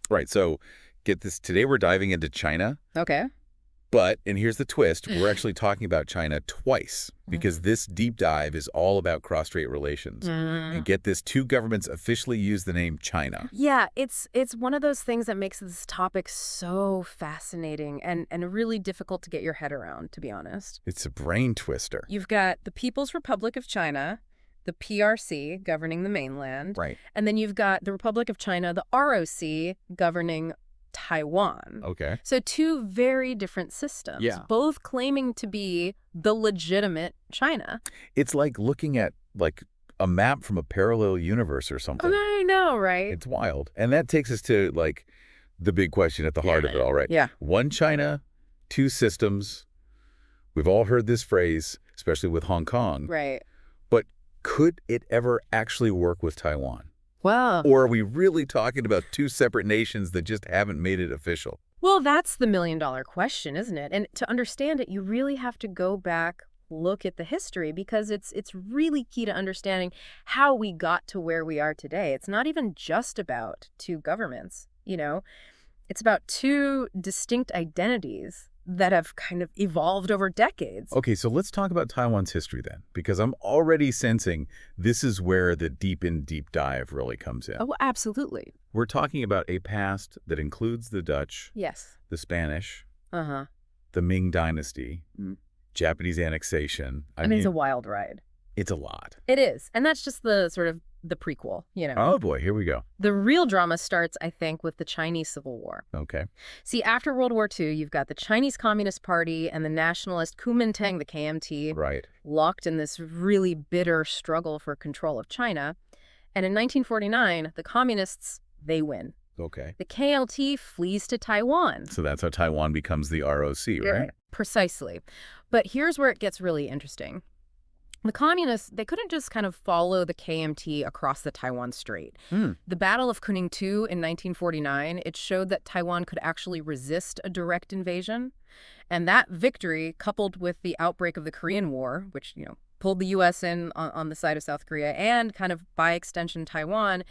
Right. So get this. Today we're diving into China. Okay. But, and here's the twist, we're actually talking about China twice because this deep dive is all about cross-strait relations. And get this, two governments officially use the name China. Yeah, it's one of those things that makes this topic so fascinating and really difficult to get your head around, to be honest. It's a brain twister. You've got the People's Republic of China, the PRC governing the mainland. Right. And then you've got the Republic of China, the ROC, governing Taiwan. Okay. So two very different systems, both claiming to be the legitimate China. It's like looking at like a map from a parallel universe or something. I know, right? It's wild. And that takes us to like the big question at the heart of it all, right? Yeah. One China, two systems. We've all heard this phrase, especially with Hong Kong. Right. But could it ever actually work with Taiwan? Well, Or are we really talking about two separate nations that just haven't made it official? well, that's the million-dollar question, isn't it? And to understand it, you really have to go back, look at the history, because it's really key to understanding how we got to where we are today. It's not even just about two governments, you know? It's about two distinct identities that have kind of evolved over decades. Okay, so let's talk about Taiwan's history then, because I'm already sensing this is where the deep dive really comes in. Oh, absolutely. We're talking about a past that includes the Dutch, Yes. the Spanish, Uh-huh. the Ming Dynasty, Japanese annexation. I mean, it's a wild ride. It's a lot. It is. And that's just the sort of the prequel, you know. Oh, boy, here we go. The real drama starts, I think, with the Chinese Civil War. Okay. See, after World War II, you've got the Chinese Communist Party and the nationalist Kuomintang, the KMT, Right. locked in this really bitter struggle for control of China. And in 1949, the communists, they win. Okay. The KLT flees to Taiwan. So that's how Taiwan becomes the ROC, right? Precisely. But here's where it gets really interesting. The communists, they couldn't just kind of follow the KMT across the Taiwan Strait. The Battle of Kuning-2 in 1949, it showed that Taiwan could actually resist a direct invasion. And that victory, coupled with the outbreak of the Korean War, which, you know, pulled the U.S. in on the side of South Korea and kind of by extension Taiwan,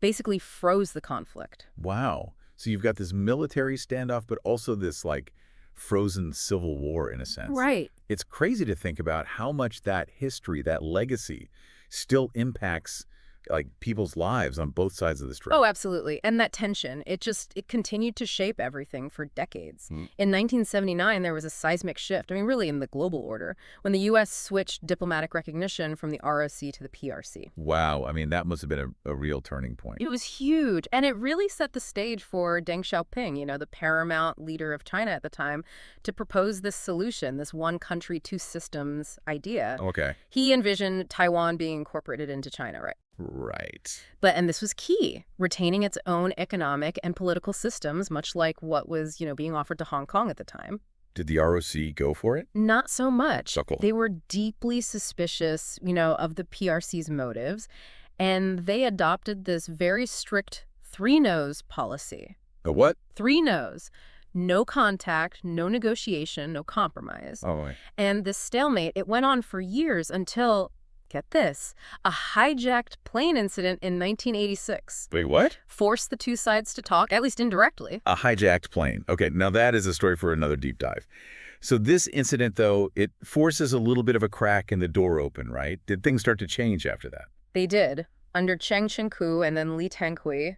basically froze the conflict. Wow. So you've got this military standoff, but also this like frozen civil war in a sense. Right. It's crazy to think about how much that history, that legacy, still impacts like people's lives on both sides of the strait. Oh, absolutely. And that tension, it continued to shape everything for decades. In 1979, there was a seismic shift, I mean, really in the global order, when the U.S. switched diplomatic recognition from the ROC to the PRC. Wow. I mean, that must have been a real turning point. It was huge. And it really set the stage for Deng Xiaoping, you know, the paramount leader of China at the time, to propose this solution, this one country, two systems idea. Okay. He envisioned Taiwan being incorporated into China, right? Right. And this was key, retaining its own economic and political systems, much like what was, you know, being offered to Hong Kong at the time. Did the ROC go for it? Not so much. Suckle. They were deeply suspicious, you know, of the PRC's motives, and they adopted this very strict three no's policy. A what? Three no's. No contact, no negotiation, no compromise. Oh, boy. And this stalemate, it went on for years until, get this, a hijacked plane incident in 1986 Wait, what? forced the two sides to talk, at least indirectly. A hijacked plane. Okay, now that is a story for another deep dive. So this incident, though, it forces a little bit of a crack in the door open, right? Did things start to change after that? They did. Under Chiang Ching-kuo and then Li Tenghui,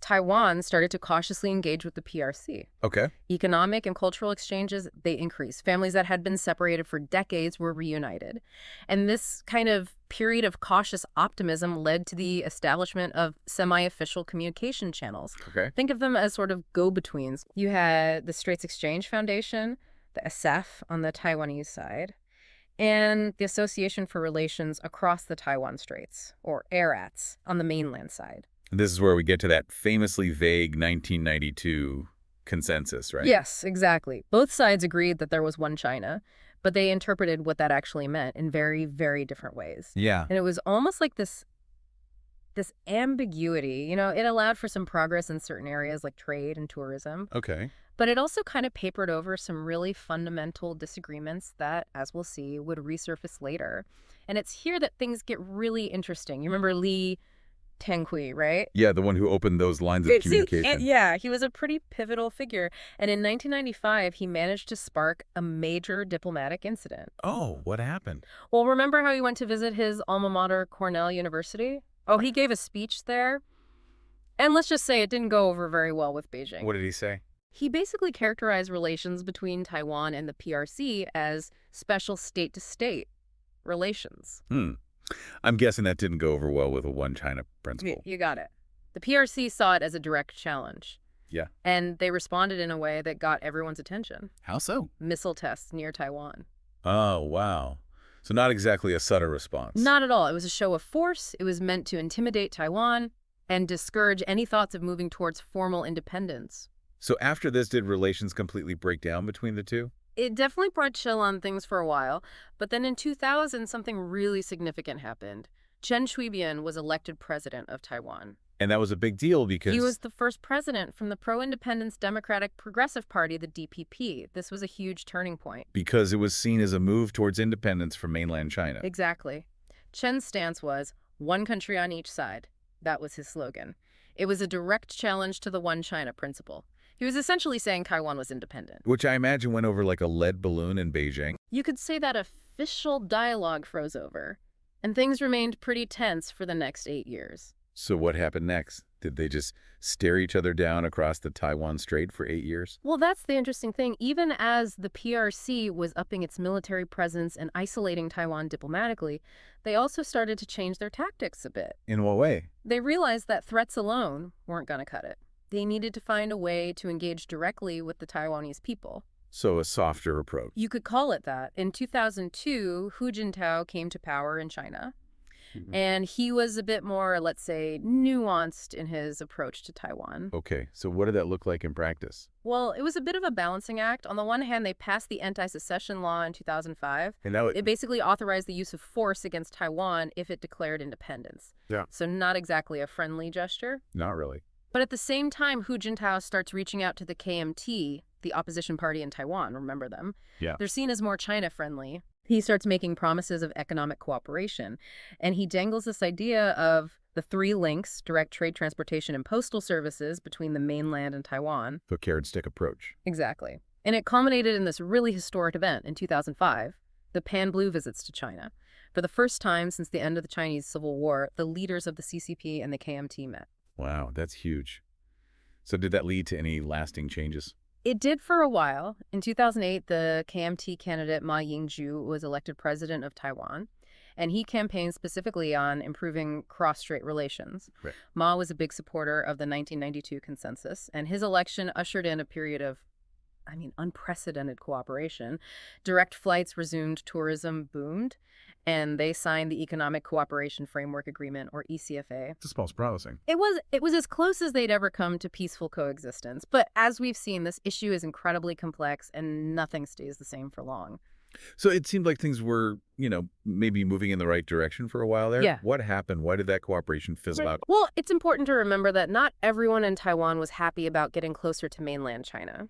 Taiwan started to cautiously engage with the PRC. Okay. Economic and cultural exchanges, they increased. Families that had been separated for decades were reunited. And this kind of period of cautious optimism led to the establishment of semi-official communication channels. Okay. Think of them as sort of go-betweens. You had the Straits Exchange Foundation, the SF on the Taiwanese side, and the Association for Relations Across the Taiwan Straits, or ARATS, on the mainland side. This is where we get to that famously vague 1992 consensus, right? Yes, exactly. Both sides agreed that there was one China, but they interpreted what that actually meant in very, very different ways. Yeah. And it was almost like this ambiguity. You know, it allowed for some progress in certain areas like trade and tourism, Okay. but it also kind of papered over some really fundamental disagreements that, as we'll see, would resurface later. And it's here that things get really interesting. You remember Li Tang Kui, right? Yeah, the one who opened those lines of communication. Yeah, he was a pretty pivotal figure. And in 1995, he managed to spark a major diplomatic incident. Oh, what happened? Well, remember how he went to visit his alma mater, Cornell University? Oh, he gave a speech there. And let's just say it didn't go over very well with Beijing. What did he say? He basically characterized relations between Taiwan and the PRC as special state-to-state relations. I'm guessing that didn't go over well with a one China principle. You got it. The PRC saw it as a direct challenge. Yeah. And they responded in a way that got everyone's attention. How so? Missile tests near Taiwan. Oh, wow. So not exactly a subtle response. Not at all. It was a show of force. It was meant to intimidate Taiwan and discourage any thoughts of moving towards formal independence. So after this, did relations completely break down between the two? It definitely brought chill on things for a while, but then in 2000, something really significant happened. Chen Shui-bian was elected president of Taiwan. And that was a big deal because... He was the first president from the pro-independence Democratic Progressive Party, the DPP. This was a huge turning point. Because it was seen as a move towards independence from mainland China. Exactly. Chen's stance was, one country on each side. That was his slogan. It was a direct challenge to the one China principle. He was essentially saying Taiwan was independent. Which I imagine went over like a lead balloon in Beijing. You could say that official dialogue froze over, and things remained pretty tense for the next 8 years. So what happened next? Did they just stare each other down across the Taiwan Strait for 8 years? Well, that's the interesting thing. Even as the PRC was upping its military presence and isolating Taiwan diplomatically, they also started to change their tactics a bit. In what way? They realized that threats alone weren't going to cut it. They needed to find a way to engage directly with the Taiwanese people. So a softer approach. You could call it that. In 2002, Hu Jintao came to power in China. And he was a bit more, let's say, nuanced in his approach to Taiwan. Okay, so what did that look like in practice? Well, it was a bit of a balancing act. On the one hand, they passed the anti-secession law in 2005. And now it basically authorized the use of force against Taiwan if it declared independence. Yeah. So not exactly a friendly gesture. Not really. But at the same time, Hu Jintao starts reaching out to the KMT, the opposition party in Taiwan, remember them? Yeah. They're seen as more China-friendly. He starts making promises of economic cooperation, and he dangles this idea of the 3 links, direct trade, transportation, and postal services between the mainland and Taiwan. The carrot-stick approach. Exactly. And it culminated in this really historic event in 2005, the Pan-Blue visits to China. For the first time since the end of the Chinese Civil War, the leaders of the CCP and the KMT met. Wow, that's huge. So did that lead to any lasting changes? It did for a while. In 2008, the KMT candidate Ma Ying-jeou was elected president of Taiwan, and he campaigned specifically on improving cross-strait relations. Right. Ma was a big supporter of the 1992 consensus, and his election ushered in a period of, unprecedented cooperation. Direct flights resumed, tourism boomed, and they signed the Economic Cooperation Framework Agreement, or ECFA. This smells promising. It was as close as they'd ever come to peaceful coexistence. But as we've seen, this issue is incredibly complex, and nothing stays the same for long. So it seemed like things were, maybe moving in the right direction for a while there. Yeah. What happened? Why did that cooperation fizzle out? Well, it's important to remember that not everyone in Taiwan was happy about getting closer to mainland China.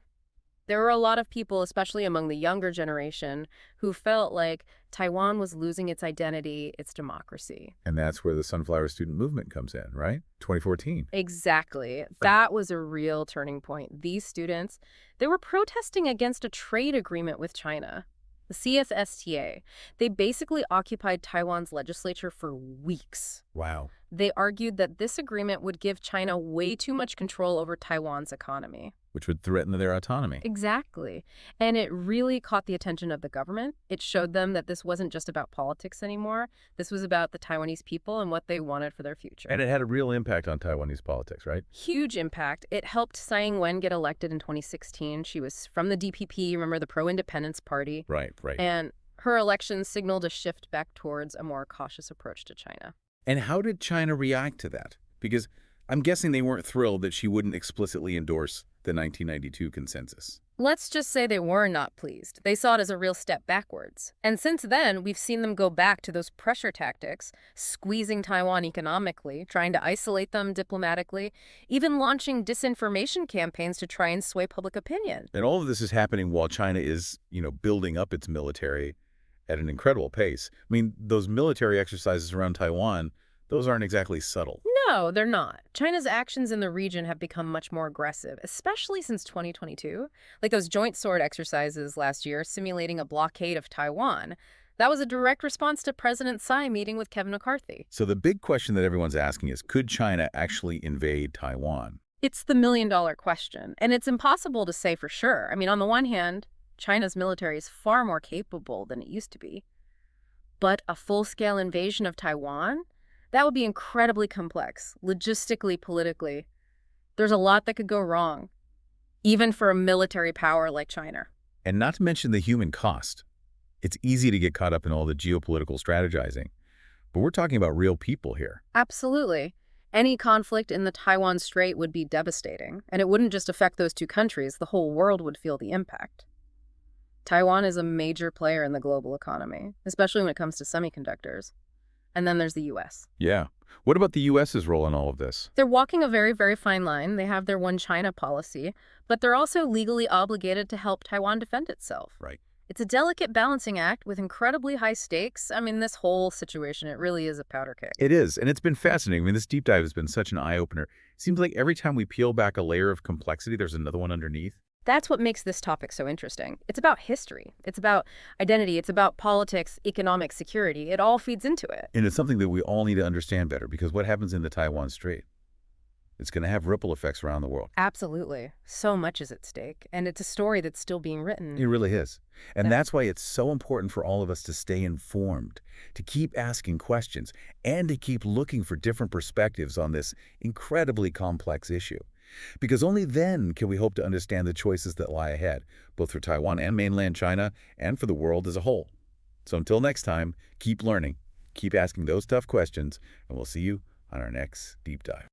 There were a lot of people, especially among the younger generation, who felt like Taiwan was losing its identity, its democracy. And that's where the Sunflower Student Movement comes in, right? 2014. Exactly. That was a real turning point. These students, they were protesting against a trade agreement with China, the CSSTA. They basically occupied Taiwan's legislature for weeks. Wow. They argued that this agreement would give China way too much control over Taiwan's economy. Which would threaten their autonomy. Exactly. And it really caught the attention of the government. It showed them that this wasn't just about politics anymore. This was about the Taiwanese people and what they wanted for their future. And it had a real impact on Taiwanese politics, right? Huge impact. It helped Tsai Ing-wen get elected in 2016. She was from the DPP, remember, the pro-independence party. Right. And her election signaled a shift back towards a more cautious approach to China. And how did China react to that? Because I'm guessing they weren't thrilled that she wouldn't explicitly endorse the 1992 consensus. Let's just say they were not pleased. They saw it as a real step backwards. And since then, we've seen them go back to those pressure tactics, squeezing Taiwan economically, trying to isolate them diplomatically, even launching disinformation campaigns to try and sway public opinion. And all of this is happening while China is, building up its military at an incredible pace. I mean, those military exercises around Taiwan, Those aren't exactly subtle. No, they're not. China's actions in the region have become much more aggressive, especially since 2022. Like those joint sword exercises last year simulating a blockade of Taiwan. That was a direct response to President Tsai meeting with Kevin McCarthy. So the big question that everyone's asking is, could China actually invade Taiwan? It's the million-dollar question, and it's impossible to say for sure. I mean, on the one hand, China's military is far more capable than it used to be. But a full-scale invasion of Taiwan? That would be incredibly complex, logistically, politically. There's a lot that could go wrong, even for a military power like China. And not to mention the human cost. It's easy to get caught up in all the geopolitical strategizing, but we're talking about real people here. Absolutely. Any conflict in the Taiwan Strait would be devastating, and it wouldn't just affect those two countries, the whole world would feel the impact. Taiwan is a major player in the global economy, especially when it comes to semiconductors. And then there's the U.S. Yeah. What about the U.S.'s role in all of this? They're walking a very, very fine line. They have their one China policy, but they're also legally obligated to help Taiwan defend itself. Right. It's a delicate balancing act with incredibly high stakes. I mean, this whole situation, it really is a powder keg. It is, and it's been fascinating. I mean, this deep dive has been such an eye-opener. It seems like every time we peel back a layer of complexity, there's another one underneath. That's what makes this topic so interesting. It's about history. It's about identity. It's about politics, economic security. It all feeds into it. And it's something that we all need to understand better, because what happens in the Taiwan Strait, it's going to have ripple effects around the world. Absolutely. So much is at stake, and it's a story that's still being written. It really is. And that's why it's so important for all of us to stay informed, to keep asking questions, and to keep looking for different perspectives on this incredibly complex issue. Because only then can we hope to understand the choices that lie ahead, both for Taiwan and mainland China, and for the world as a whole. So until next time, keep learning, keep asking those tough questions, and we'll see you on our next Deep Dive.